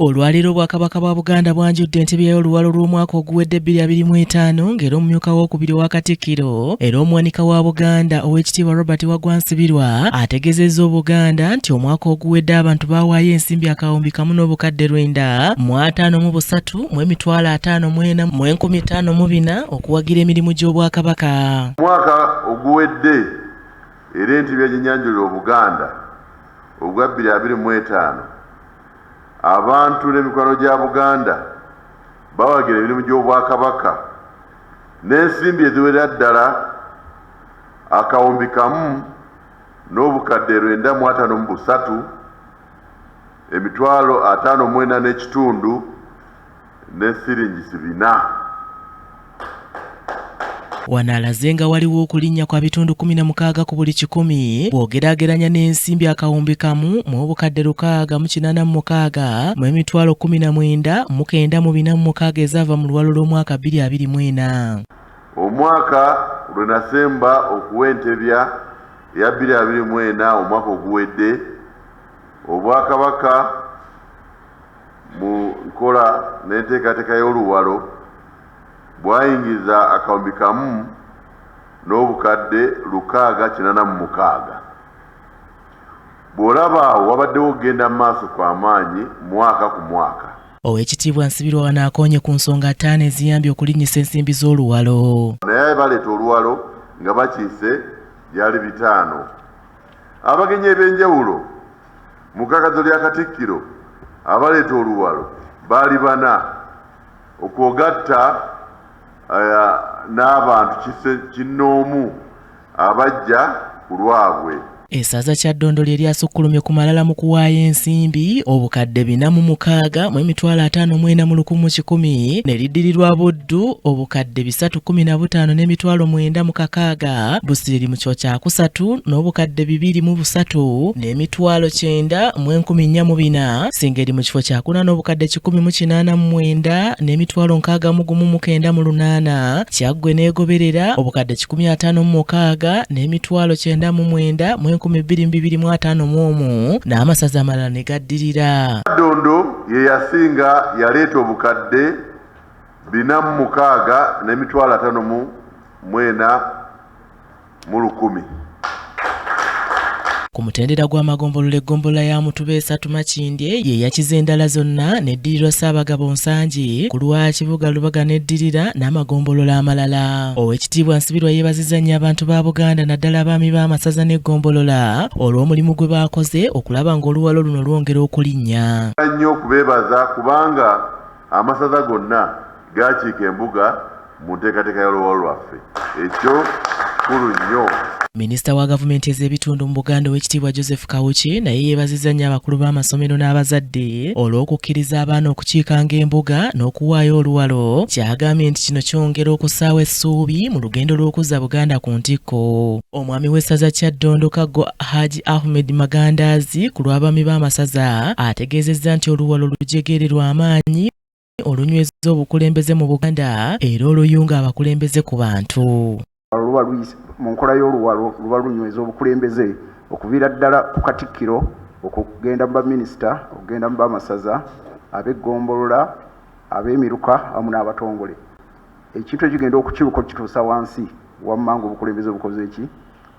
Olwaliro Obwakabaka bwa Buganda bwanjudde entebbe y'oluwalo lw'omwaka oguwedde 2025 ng'era omumyuka w'okubiri wa Katikkiro era omuwanika wa Buganda Oweekitiibwa Robert Waggwa-Nsibirwa ategeezezza Obuganda nti omwaka oguwedde abantu baawaayo ensimbi akawumbi kamu n'obukadde 953 mu emitwalo 54 mu 1054 okuwagira emirimu gy'Obwakabaka. Omwaka oguwedde era entebbe y'ennyanjulira Obuganda ogwa 2025 abantu n'emikwano gya Buganda bawagira emirimu gy'Obwakabaka n'ensimbi eziwerera ddala akawumbi kamu n'obukadde 953 emitwalo 54 n'ekitundu ne siringisi 4. Wano alaze nga waliwo okulinnya kwa bitundu 16 ku buli 100 bw'ogeraageranya n'ensimbi akawumbi kamu mu obukadde 686 mu emitwalo 19,946 ezaava mu luwalo lw'omwaka 2024. Omwaka lwe nasemba okuwa entebbe ya 2024 omwaka oguwedde Obwakabaka mu nkola n'enteekateeka y'oluwalo bwayingiza akawumbi kamu n'obukadde 686. Bw'olaba awo wabaddewo okugenda mu maaso kw'amaanyi mwaka ku mwaka. Oweekitiibwa Nsibirwa wanaakoonye ku nsonga 5 eziyambye okulinnyisa ensimbi z'oluwalo. Naye baleeta oluwalo nga bakiise byali 5. Abagenyi eb'enjawulo mu kkakazo lya Katikkiro abaleeta oluwalo baali 4 okwogatta n'abantu kinnoomu abajja ku lwabwe. Essaza Kyaddondo lye lyasukkulumye ku malala mu kuwaayo ensimbi obukadde 406 mu emitwalo 54,110 ne liddirirwa Buddu obukadde 315 n'emitwalo 906, Busiri mu kyo kyakusatu n'obukadde 203 n'emitwalo 9,404, Singeri mu kifo kyakuna n'obukadde 1,089 n'emitwalo 61,908, Kyaggwe n'egoberera obukadde 156 n'emitwalo 99 2025 n'amasaza amalala ne gaddirira. Kyaddondo ye yasinga yaleeta obukadde 406 n'emitwalo 54 mu 1,000. Ku mutendera gw'amagombolola eggombolola ya Mutubeesa Tumakindye ye yakiza endala zonna n'eddirirwa Ssaabagabo Nsanje ku lwa Kibuga Lubaga n'eddirira n'amagombolola amalala. Oweekitiibwa Nsibirwa yeebazizza nnyo abantu ba Buganda naddala abaami b'amasaza n'eggombolola olw'omulimu gwe baakoze okulaba ng'oluwalo luno lwongera okulinnya. Nnyo okubeebaza kubanga amasaza gonna gaakiika embuga mu nteekateeka y'oluwalo lwaffe. Ekyo kikulu nnyo. Minisita wa gavumenti ez'ebitundu mu Buganda Oweekitiibwa Joseph Kawuki naye yeebazizza nnyo abakulu b'amasomero n'abazadde olw'okukkiriza abaana okukiikanga embuga n'okuwaayo oluwalo. Kyagambye nti kino kyongera okussaawo essuubi mu lugendo lw'okuzza Buganda ku ntikko. Omwami w'essaza Kyaddondo Kaggo Haji Ahmed Magandaazi ku lw'abaami b'amasaza ategeezezza nti oluwalo lujegererwa amaanyi olunyweza obukulembeze mu Buganda era oluyunga abakulembeze ku bantu. Mu nkola y'oluwalo luba lunyweza obukulembeze okuviira ddala ku Katikkiro okugenda mu baminisita okugenda mu bamasaza ab'eggombolola ab'emiruka awamu n'abatongole. Ekintu ekigenda okukiruka okituusa wansi wamma ng'obukulembeze bukoze ki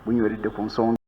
bunyweredde ku nsonga